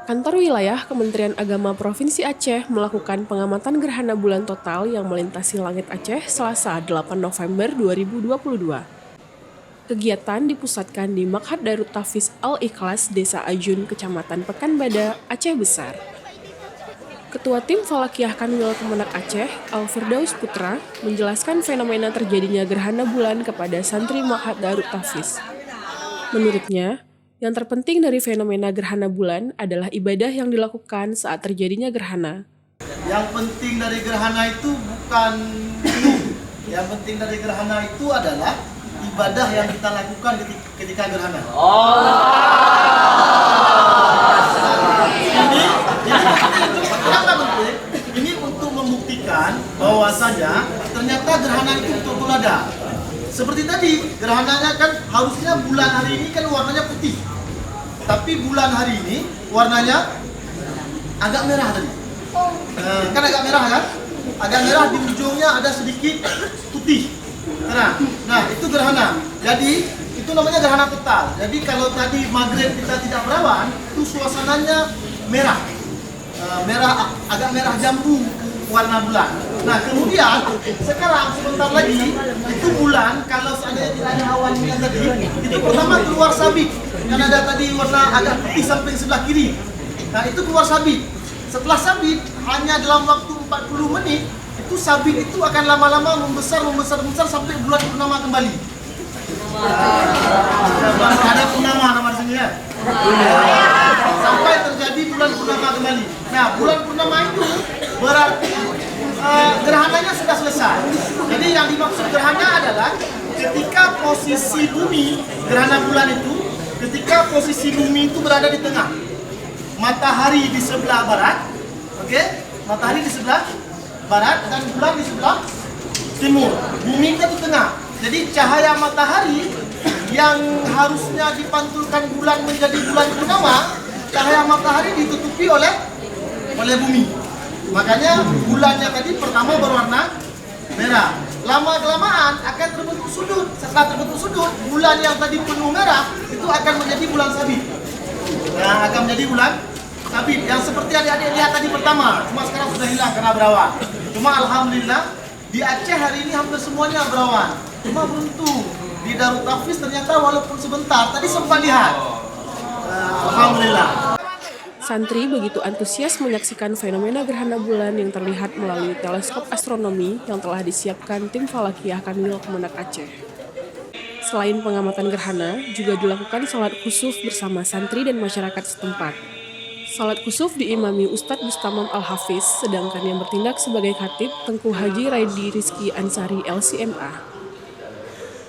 Kantor Wilayah Kementerian Agama Provinsi Aceh melakukan pengamatan gerhana bulan total yang melintasi langit Aceh Selasa 8 November 2022. Kegiatan dipusatkan di Makhad Darut Tahfiz Al-Ikhlas, Desa Ajun, Kecamatan Pekanbadak, Aceh Besar. Ketua Tim Falakiyah Kanwil Kemenak Aceh, Al-Firdaus Putra, menjelaskan fenomena terjadinya gerhana bulan kepada santri Makhad Darut Tahfiz. Menurutnya, yang terpenting dari fenomena gerhana bulan adalah ibadah yang dilakukan saat terjadinya gerhana. Yang penting dari gerhana itu bukan view. Yang penting dari gerhana itu adalah ibadah yang kita lakukan ketika gerhana. Kenapa penting? Ini untuk membuktikan bahwasanya ternyata gerhana itu betul-betul ada. Seperti tadi, gerhananya kan harusnya bulan hari ini kan warnanya putih. Tapi bulan hari ini warnanya agak merah tadi. Kan agak merah kan? Agak merah, di ujungnya ada sedikit putih. Nah, itu gerhana. Jadi, itu namanya gerhana total. Jadi kalau tadi maghrib kita tidak berawan, itu suasananya merah. Agak merah jambu warna bulan. Nah, kemudian sekarang sebentar lagi itu bulan, kalau seandainya tidak ada awan yang tadi, itu pertama keluar sabit. Kan ada tadi warna agak putih sampai sebelah kiri. Nah, itu keluar sabit. Setelah sabit, hanya dalam waktu 40 menit, itu sabit itu akan lama-lama membesar sampai bulan purnama kembali. Ada purnama nama di sini ya. Sampai terjadi bulan purnama kembali. Nah, bulan purnama itu berarti gerhananya sudah selesai. Jadi yang dimaksud gerhana adalah ketika posisi bumi, gerhana bulan itu, ketika posisi bumi itu berada di tengah. Matahari di sebelah barat, oke? Matahari di sebelah barat dan bulan di sebelah timur. Bumi itu di tengah. Jadi cahaya matahari yang harusnya dipantulkan bulan menjadi bulan purnama, cahaya matahari ditutupi oleh bumi. Makanya bulannya tadi pertama berwarna merah. Lama-kelamaan akan terbentuk sudut. Setelah terbentuk sudut, bulan yang tadi penuh merah itu akan menjadi bulan sabit. Nah, akan menjadi bulan sabit yang seperti adik-adik lihat tadi pertama. Cuma sekarang sudah hilang karena berawan. Cuma alhamdulillah di Aceh hari ini hampir semuanya berawan. Cuma beruntung di Darut Tahfiz ternyata walaupun sebentar tadi sempat lihat. Alhamdulillah. Santri begitu antusias menyaksikan fenomena gerhana bulan yang terlihat melalui teleskop astronomi yang telah disiapkan Tim Falakiyah Kanwil Kemenak Aceh. Selain pengamatan gerhana, juga dilakukan salat khusuf bersama santri dan masyarakat setempat. Salat khusuf diimami Ustadz Bustamam Al-Hafiz, sedangkan yang bertindak sebagai khatib Tengku Haji Raidi Rizki Ansari LCMA.